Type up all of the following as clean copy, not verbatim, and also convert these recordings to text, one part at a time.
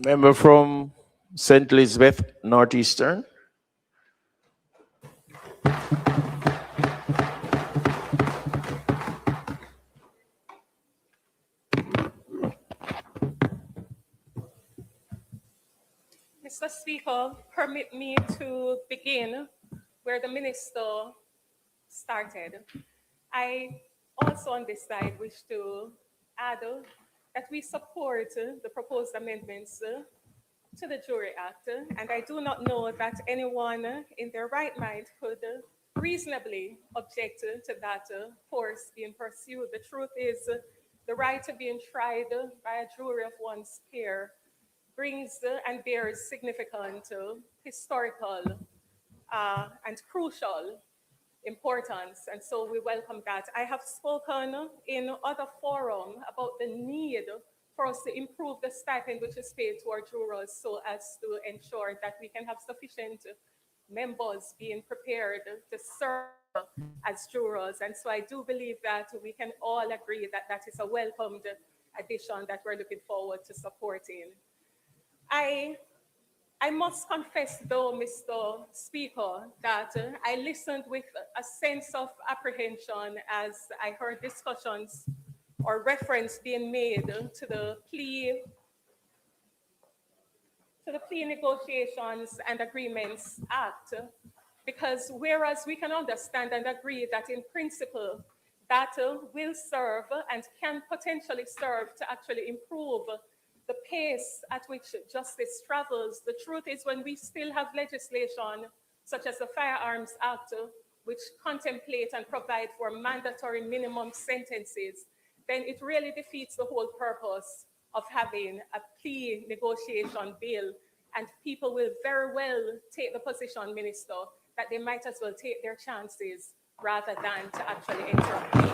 Member from St. Elizabeth, Northeastern. Mr. Speaker, permit me to begin where the Minister started. I also on this side wish to add that we support the proposed amendments to the Jury Act, and I do not know that anyone in their right mind could reasonably object to that course being pursued. The truth is, the right to being tried by a jury of one's peer brings and bears significant historical and crucial importance, and so we welcome that. I have spoken in other forum about the need for us to improve the stipend which is paid to our jurors so as to ensure that we can have sufficient members being prepared to serve as jurors. And so I do believe that we can all agree that that is a welcomed addition that we're looking forward to supporting. I must confess, though, Mr. Speaker, that I listened with a sense of apprehension as I heard discussions or reference being made to the plea Negotiations and Agreements Act, because whereas we can understand and agree that in principle that will serve and can potentially serve to actually improve the pace at which justice travels, the truth is when we still have legislation such as the Firearms Act, which contemplate and provide for mandatory minimum sentences, then it really defeats the whole purpose of having a plea negotiation bill. And people will very well take the position, Minister, that they might as well take their chances rather than to actually enter a plea.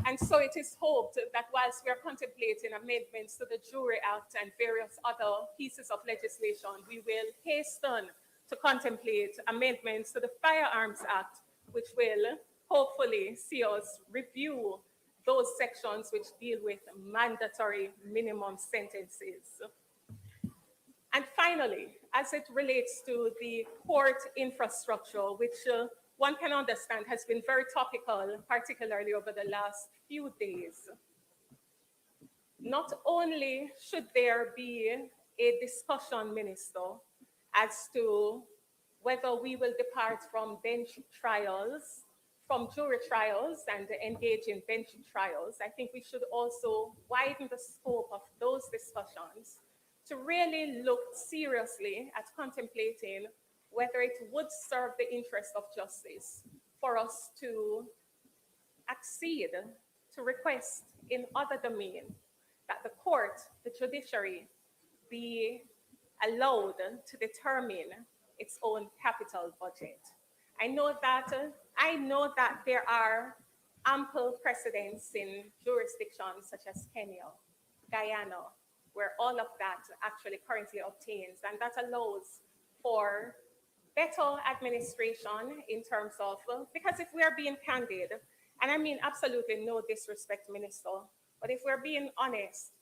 And so it is hoped that whilst we are contemplating amendments to the Jury Act and various other pieces of legislation, we will hasten to contemplate amendments to the Firearms Act, which will hopefully see us review those sections which deal with mandatory minimum sentences. And finally, as it relates to the court infrastructure, which one can understand has been very topical, particularly over the last few days. Not only should there be a discussion, Minister, as to whether we will depart from bench trials, from jury trials and engage in bench trials, I think we should also widen the scope of those discussions to really look seriously at contemplating whether it would serve the interest of justice for us to accede to request in other domain that the court, the judiciary, be allowed to determine its own capital budget. I know that there are ample precedents in jurisdictions such as Kenya, Guyana, where all of that actually currently obtains, and that allows for better administration in terms of, because if we are being candid, and I mean absolutely no disrespect, Minister, but if we're being honest,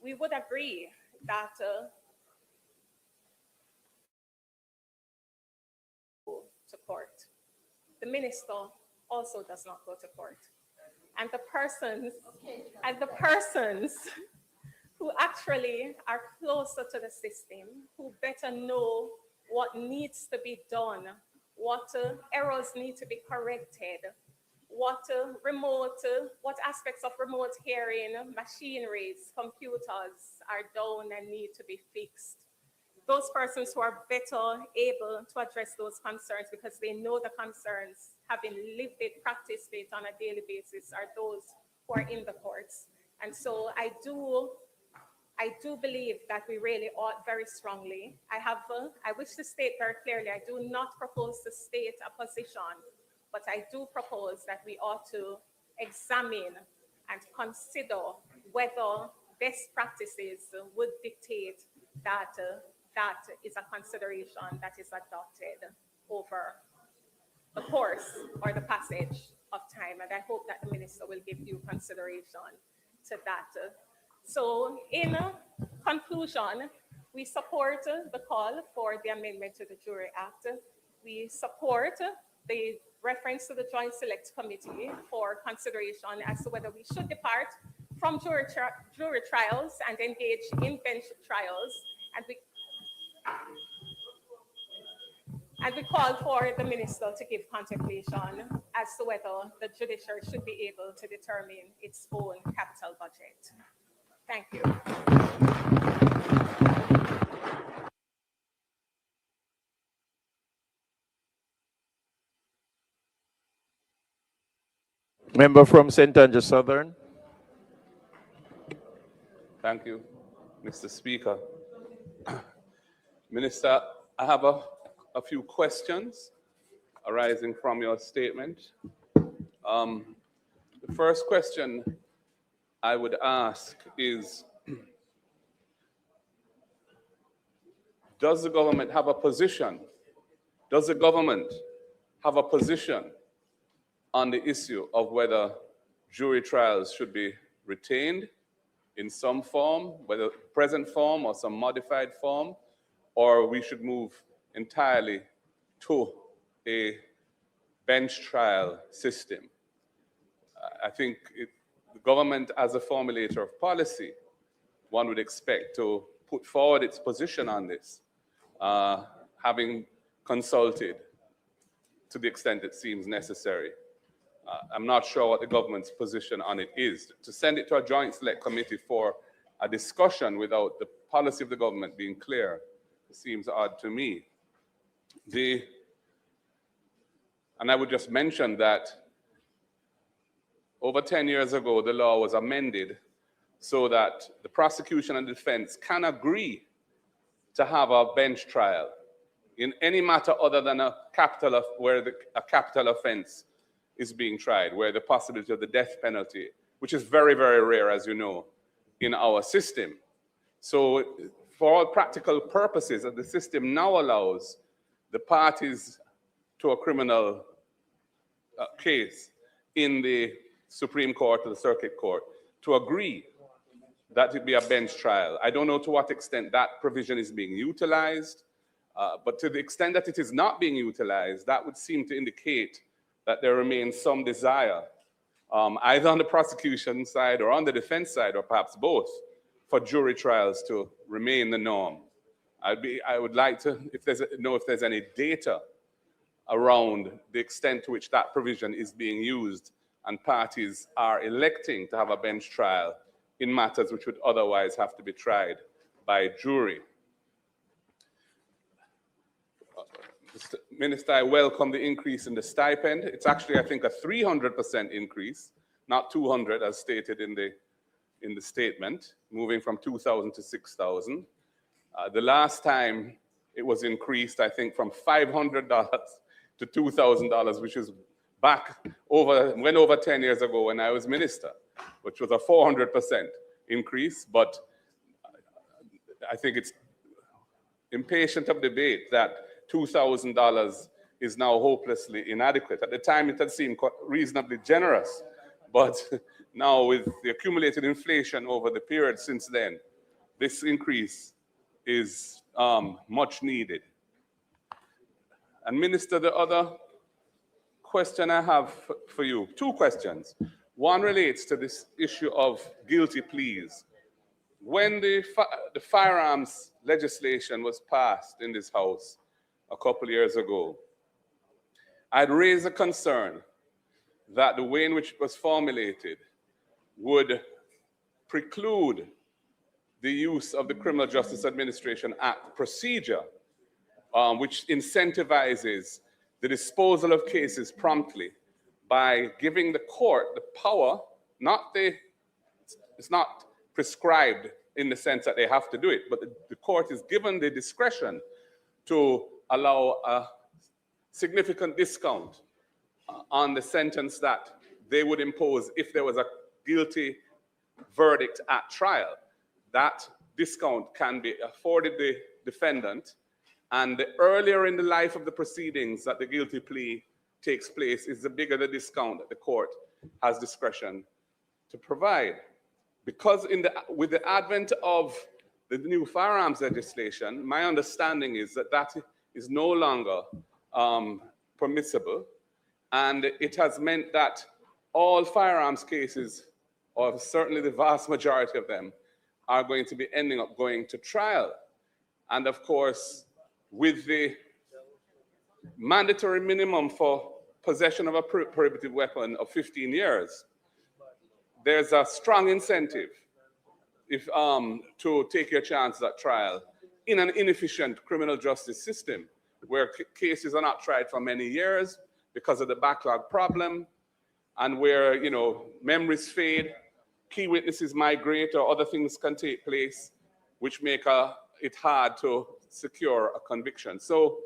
we would agree that to court. The minister also does not go to court. And the persons who actually are closer to the system, who better know what needs to be done, what errors need to be corrected, what aspects of remote hearing, machineries, computers are down and need to be fixed. Those persons who are better able to address those concerns because they know the concerns, having lived it, practiced it on a daily basis, are those who are in the courts. And so I do believe that we really ought very strongly. I wish to state very clearly, I do not propose to state a position, but I do propose that we ought to examine and consider whether best practices would dictate that that is a consideration that is adopted over the course or the passage of time. And I hope that the minister will give due consideration to that. So in conclusion, we support the call for the amendment to the Jury Act. We support the reference to the Joint Select Committee for consideration as to whether we should depart from jury trials and engage in bench trials. And we call for the minister to give contemplation as to whether the judiciary should be able to determine its own capital budget. Thank you. Member from St. Andrews Southern. Thank you, Mr. Speaker. Minister, I have a few questions arising from your statement. The first question I would ask is, does the government have a position? Does the government have a position on the issue of whether jury trials should be retained in some form, whether present form or some modified form, or we should move entirely to a bench trial system? I think the government, as a formulator of policy, one would expect to put forward its position on this, having consulted to the extent it seems necessary. I'm not sure what the government's position on it is. To send it to a joint select committee for a discussion without the policy of the government being clear seems odd to me. And I would just mention that over 10 years ago, the law was amended so that the prosecution and defense can agree to have a bench trial in any matter other than a capital offense is being tried, where the possibility of the death penalty, which is very, very rare, as you know, in our system. So for all practical purposes, the system now allows the parties to a criminal case in the Supreme Court or the Circuit Court to agree that it be a bench trial. I don't know to what extent that provision is being utilized, but to the extent that it is not being utilized, that would seem to indicate that there remains some desire, either on the prosecution side or on the defense side, or perhaps both, for jury trials to remain the norm. I would like to know if there's any data around the extent to which that provision is being used and parties are electing to have a bench trial in matters which would otherwise have to be tried by jury. Minister, I welcome the increase in the stipend. It's actually, I think, a 300% increase, not 200 as stated in the statement, moving from 2,000 to 6,000. The last time it was increased, I think, from $500 to $2,000, which is went over 10 years ago when I was minister, which was a 400% increase. But I think it's impatient of debate that $2,000 is now hopelessly inadequate. At the time, it had seemed reasonably generous, but now with the accumulated inflation over the period since then, this increase is much needed. And Minister, the other question I have for you, two questions. One relates to this issue of guilty pleas. When the firearms legislation was passed in this House a couple of years ago, I'd raised a concern that the way in which it was formulated would preclude the use of the Criminal Justice Administration Act procedure, which incentivizes the disposal of cases promptly by giving the court the power, it's not prescribed in the sense that they have to do it, but the court is given the discretion to allow a significant discount on the sentence that they would impose if there was a guilty verdict at trial. That discount can be afforded the defendant, and the earlier in the life of the proceedings that the guilty plea takes place is the bigger the discount that the court has discretion to provide. because with the advent of the new firearms legislation, my understanding is that that is no longer permissible, and it has meant that all firearms cases, or certainly the vast majority of them, are going to be ending up going to trial. And of course, with the mandatory minimum for possession of a prohibited weapon of 15 years, there's a strong incentive to take your chances at trial in an inefficient criminal justice system where cases are not tried for many years because of the backlog problem, and where, you know, memories fade, key witnesses migrate, or other things can take place which make it hard to secure a conviction. So,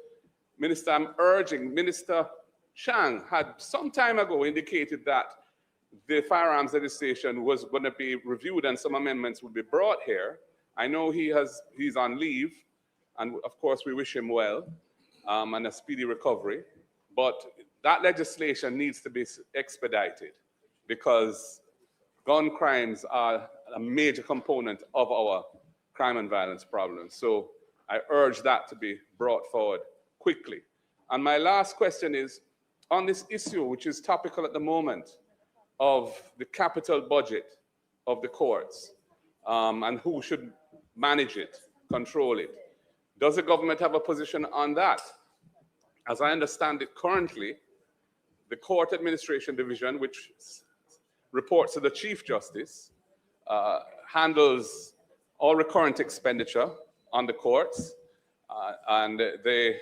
Minister, I'm urging, Minister Chang had some time ago indicated that the firearms legislation was going to be reviewed and some amendments would be brought here. I know he's on leave, and of course we wish him well and a speedy recovery, but that legislation needs to be expedited because gun crimes are a major component of our crime and violence problem. So I urge that to be brought forward quickly. And my last question is on this issue, which is topical at the moment, of the capital budget of the courts and who should manage it, control it. Does the government have a position on that? As I understand it currently, the Court Administration Division, which reports to the Chief Justice, handles all recurrent expenditure on the courts, and the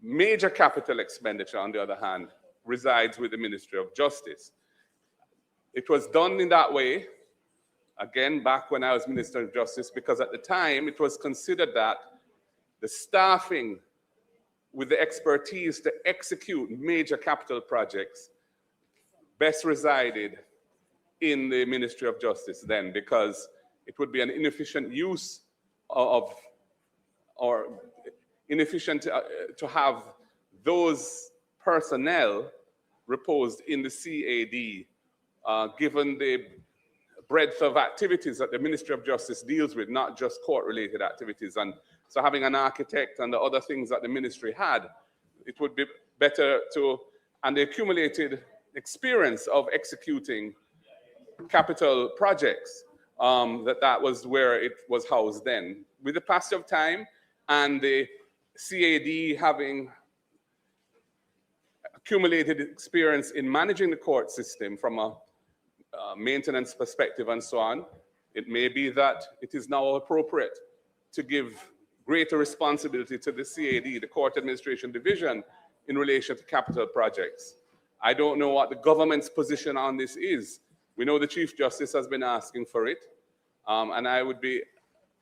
major capital expenditure, on the other hand, resides with the Ministry of Justice. It was done in that way, again, back when I was Minister of Justice, because at the time it was considered that the staffing with the expertise to execute major capital projects best resided in the Ministry of Justice then, because it would be an inefficient use of, or inefficient to have those personnel reposed in the CAD, given the breadth of activities that the Ministry of Justice deals with, not just court-related activities. And so having an architect and the other things that the ministry had, it would be better to, and the accumulated experience of executing capital projects, that was where it was housed then. With the passage of time and the CAD having accumulated experience in managing the court system from a maintenance perspective and so on, it may be that it is now appropriate to give greater responsibility to the CAD, the Court Administration Division, in relation to capital projects. I don't know what the government's position on this is. We know the Chief Justice has been asking for it, and I would be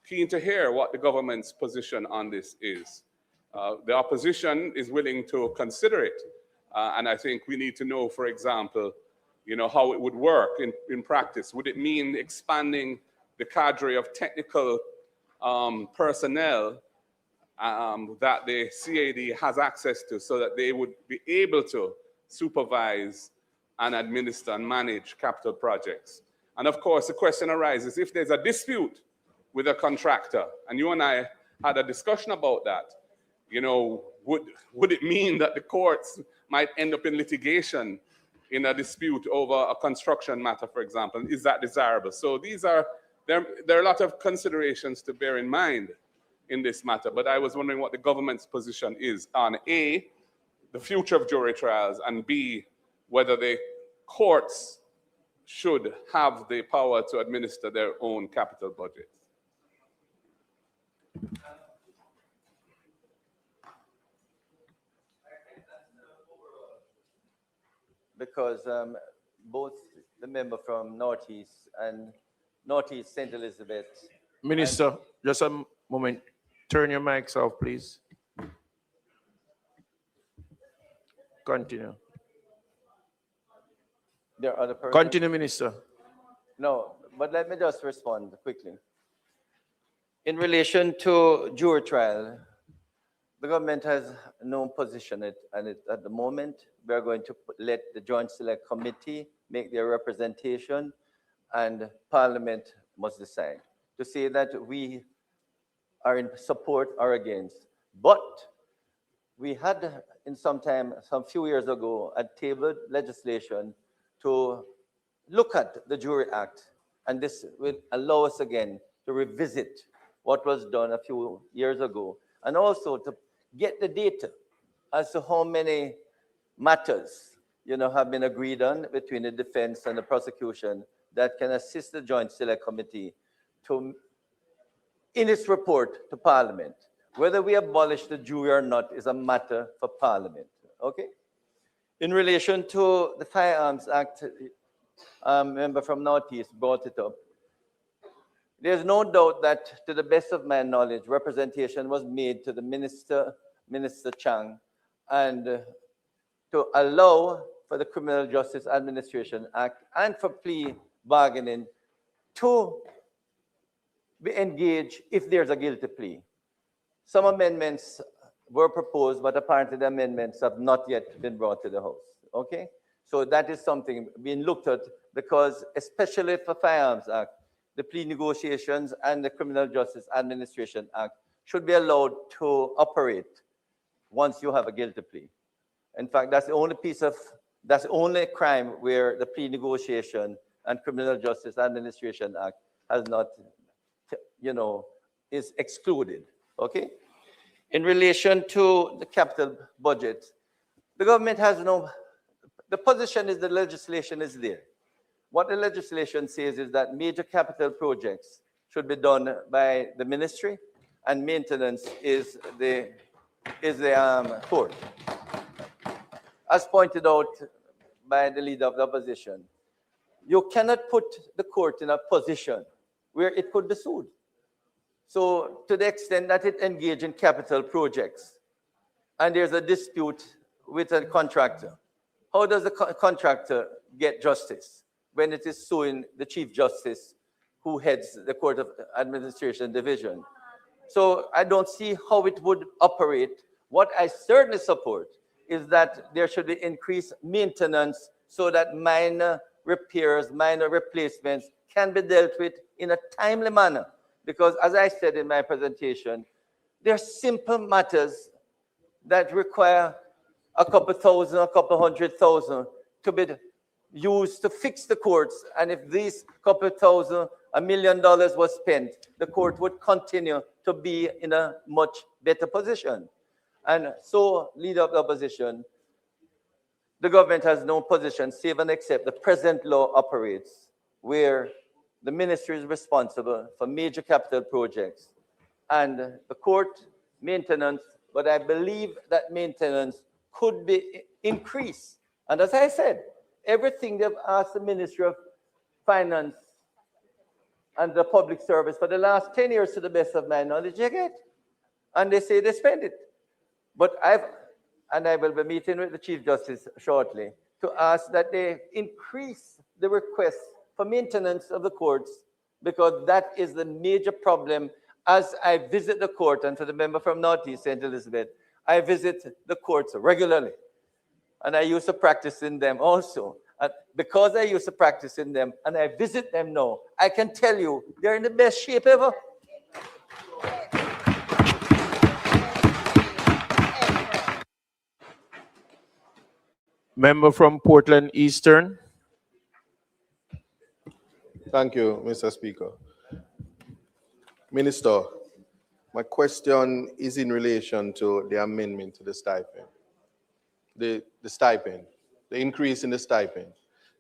keen to hear what the government's position on this is. The opposition is willing to consider it, and I think we need to know, for example, you know, how it would work in practice. Would it mean expanding the cadre of technical personnel that the CAD has access to, so that they would be able to supervise and administer and manage capital projects? And of course, the question arises, if there's a dispute with a contractor, and you and I had a discussion about that, you know, would it mean that the courts might end up in litigation in a dispute over a construction matter, for example? Is that desirable? So there are a lot of considerations to bear in mind in this matter, but I was wondering what the government's position is on A, the future of jury trials, and B, whether the courts should have the power to administer their own capital budgets. Because both the member from Northeast and Northeast St. Elizabeth. Minister, just a moment. Turn your mics off, please. Continue. There are other persons. Continue, Minister. No, but let me just respond quickly. In relation to jury trial, the government has no position at the moment. We are going to let the Joint Select Committee make their representation, and Parliament must decide to say that we are in support or against. But we had in some few years ago, a tabled legislation to look at the Jury Act, and this will allow us again to revisit what was done a few years ago, and also to get the data as to how many matters, have been agreed on between the defense and the prosecution that can assist the Joint Select Committee to, in its report to Parliament. Whether we abolish the jury or not is a matter for Parliament, okay? In relation to the Firearms Act, member from Northeast brought it up. There's no doubt that, to the best of my knowledge, representation was made to the Minister Chang, and to allow for the Criminal Justice Administration Act and for plea bargaining to be engaged if there's a guilty plea. Some amendments were proposed, but apparently the amendments have not yet been brought to the House, okay? So that is something being looked at, because especially for Firearms Act, the plea negotiations and the Criminal Justice Administration Act should be allowed to operate once you have a guilty plea. In fact, that's the only crime where the plea negotiation and Criminal Justice Administration Act has not, is excluded, okay? In relation to the capital budget, the government has the position is the legislation is there. What the legislation says is that major capital projects should be done by the ministry, and maintenance is the court. As pointed out by the leader of the opposition, you cannot put the court in a position where it could be sued. So to the extent that it engages in capital projects and there's a dispute with a contractor, how does the contractor get justice when it is suing the Chief Justice who heads the Court of Administration Division? So I don't see how it would operate. What I certainly support is that there should be increased maintenance so that minor repairs, minor replacements can be dealt with in a timely manner. Because as I said in my presentation, there are simple matters that require a couple thousand, a couple $100,000 to be used to fix the courts. And if these couple thousand, $1 million was spent, the court would continue to be in a much better position. And so, leader of the opposition, the government has no position save and except the present law operates, where the ministry is responsible for major capital projects and the court maintenance, but I believe that maintenance could be increased. And as I said, everything they've asked the Ministry of Finance and the Public Service for the last 10 years, to the best of my knowledge, they get. And they say they spend it. But I will be meeting with the Chief Justice shortly to ask that they increase the request for maintenance of the courts, because that is the major problem. As I visit the court, and to the member from Northeast St. Elizabeth, I visit the courts regularly. And I used to practice in them also. And because I used to practice in them and I visit them now, I can tell you they're in the best shape ever. Member from Portland Eastern. Thank you, Mr. Speaker. Minister, my question is in relation to the amendment to the stipend. The stipend, the increase in the stipend.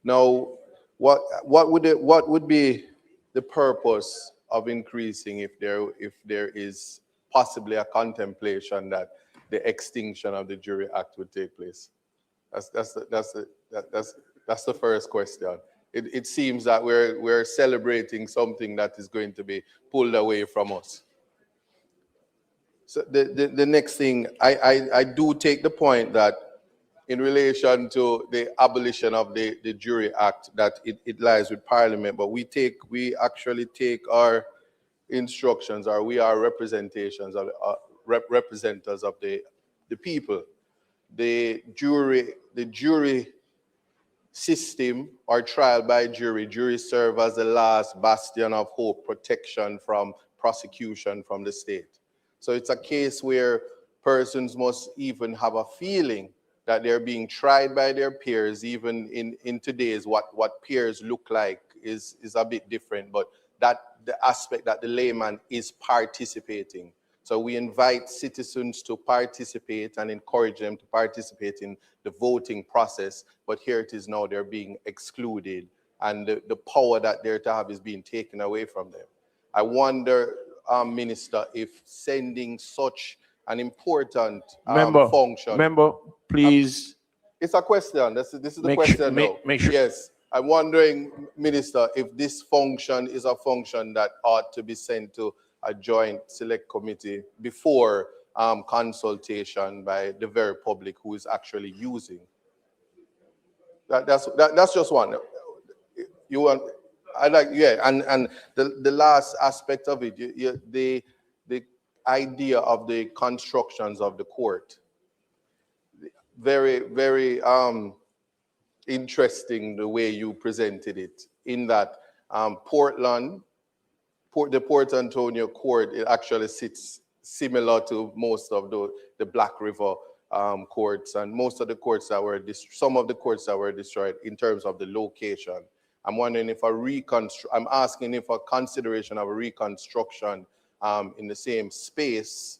Now, what would be the purpose of increasing if there is possibly a contemplation that the extinction of the Jury Act would take place? That's the first question. It seems that we're celebrating something that is going to be pulled away from us. So the next thing, I do take the point that in relation to the abolition of the Jury Act, that it lies with Parliament, but we actually take our instructions, or we are representations of representatives of the people. The jury system or trial by jury. Juries serve as the last bastion of hope, protection from prosecution from the state. So it's a case where persons must even have a feeling that they're being tried by their peers. Even in today's what peers look like is a bit different, but that the aspect that the layman is participating. So we invite citizens to participate and encourage them to participate in the voting process, but here it is now they're being excluded and the power that they're to have is being taken away from them. I wonder, Minister, if sending such an important function. Member, please. It's a question. This is the Make question sure- now. make sure- Yes. I'm wondering, Minister, if this function is a function that ought to be sent to a joint select committee before consultation by the very public who is actually using. That's just one. You want, I like, yeah, and the last aspect of it, the idea of the constructions of the court. Very, very interesting the way you presented it, in that the Port Antonio court, it actually sits similar to most of the Black River courts and most of the courts that were some of the courts that were destroyed in terms of the location. I'm wondering if I'm asking if a consideration of a reconstruction in the same space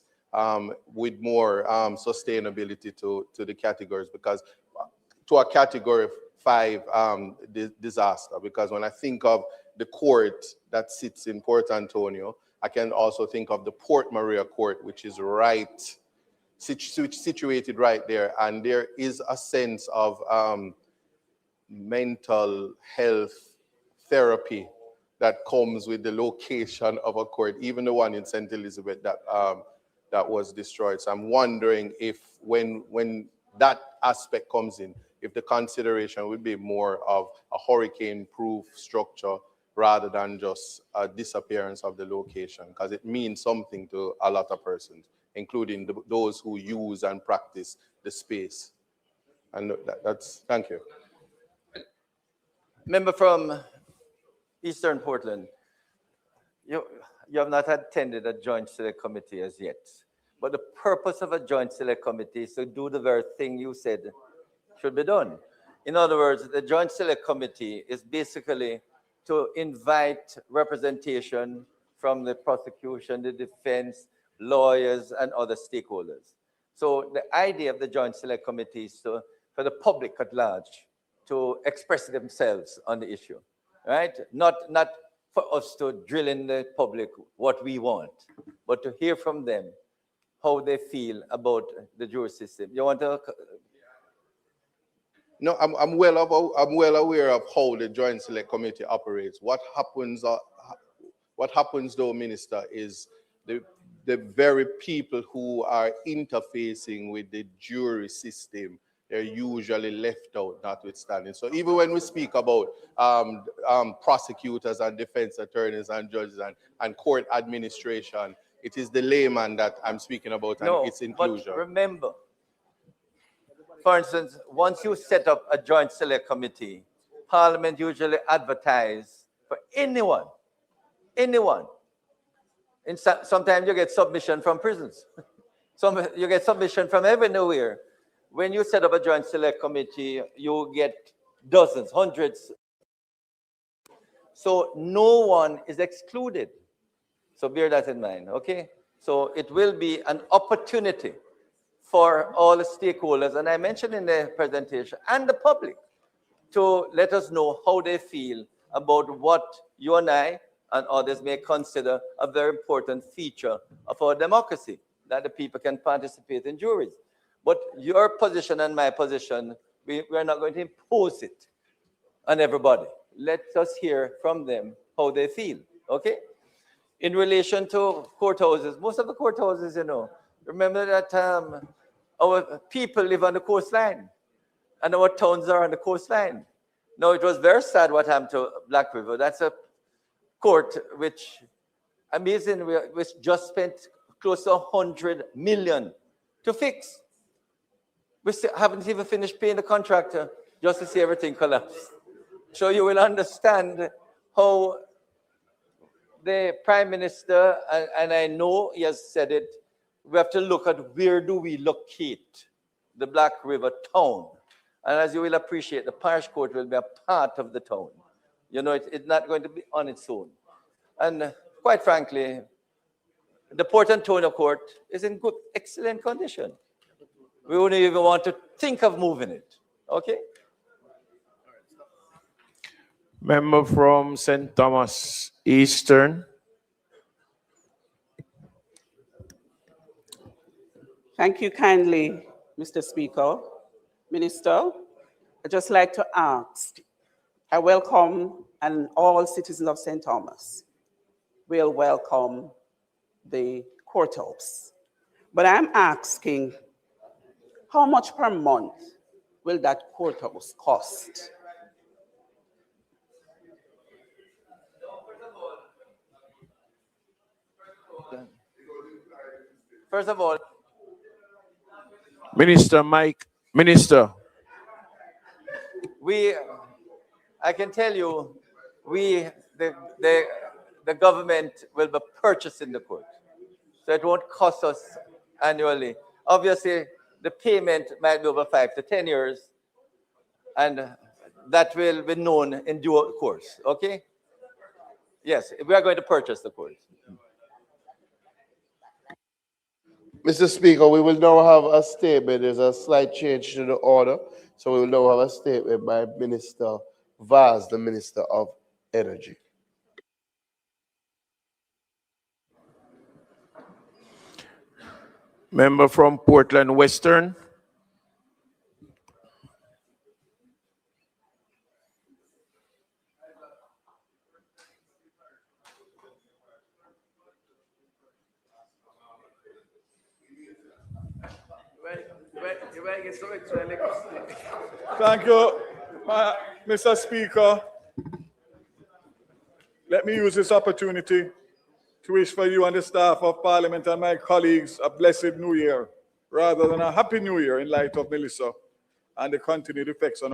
with more sustainability to the categories, because to a category 5 disaster, because when I think of the court that sits in Port Antonio, I can also think of the Port Maria court, which is situated right there, and there is a sense of mental health therapy that comes with the location of a court, even the one in St. Elizabeth that was destroyed. So I'm wondering if when that aspect comes in, if the consideration would be more of a hurricane-proof structure rather than just a disappearance of the location, because it means something to a lot of persons, including those who use and practice the space. And that's, thank you. Member from Eastern Portland, you have not attended a joint select committee as yet. But the purpose of a joint select committee is to do the very thing you said should be done. In other words, the joint select committee is basically to invite representation from the prosecution, the defense, lawyers, and other stakeholders. So the idea of the joint select committee is for the public at large to express themselves on the issue, right? Not for us to drill in the public what we want, but to hear from them how they feel about the jury system. You want to? No, I'm well aware of how the Joint Select Committee operates. What happens though, Minister, is the very people who are interfacing with the jury system, they're usually left out, notwithstanding. So even when we speak about prosecutors and defense attorneys and judges and court administration, it is the layman that I'm speaking about and its inclusion. But remember, for instance, once you set up a joint select committee, Parliament usually advertise for anyone. And sometimes you get submission from prisons. You get submission from everywhere. When you set up a joint select committee, you get dozens, hundreds. So no one is excluded. So bear that in mind, okay? So it will be an opportunity for all the stakeholders, and I mentioned in the presentation, and the public, to let us know how they feel about what you and I and others may consider a very important feature of our democracy, that the people can participate in juries. But your position and my position, we are not going to impose it on everybody. Let us hear from them how they feel, okay? In relation to courthouses, most of the courthouses, remember that our people live on the coastline and our towns are on the coastline. Now, it was very sad what happened to Black River. That's a court which, amazing, which just spent close to 100 million to fix. We still haven't even finished paying the contractor. just to see everything collapse. So you will understand how the Prime Minister, and I know he has said it, we have to look at where do we locate the Black River town. And as you will appreciate, the parish court will be a part of the town. You know, it's not going to be on its own. And quite frankly, the Port Antonio court is in good, excellent condition. We wouldn't even want to think of moving it, okay? Member from St. Thomas Eastern. Thank you kindly, Mr. Speaker. Minister, I'd just like to ask, I welcome, and all citizens of St. Thomas will welcome the courthouse. But I'm asking, how much per month will that courthouse cost? First of all, Minister Mike, Minister. I can tell you, the government will be purchasing the court. So it won't cost us annually. Obviously, the payment might be over 5 to 10 years, and that will be known in due course, okay? Yes, we are going to purchase the court. Mr. Speaker, we will now have a statement. There's a slight change to the order. So we will now have a statement by Minister Vaz, the Minister of Energy. Member from Portland Western. Thank you, Mr. Speaker. Let me use this opportunity to wish for you and the staff of Parliament and my colleagues a blessed New Year, rather than a Happy New Year in light of Melissa and the continued effects on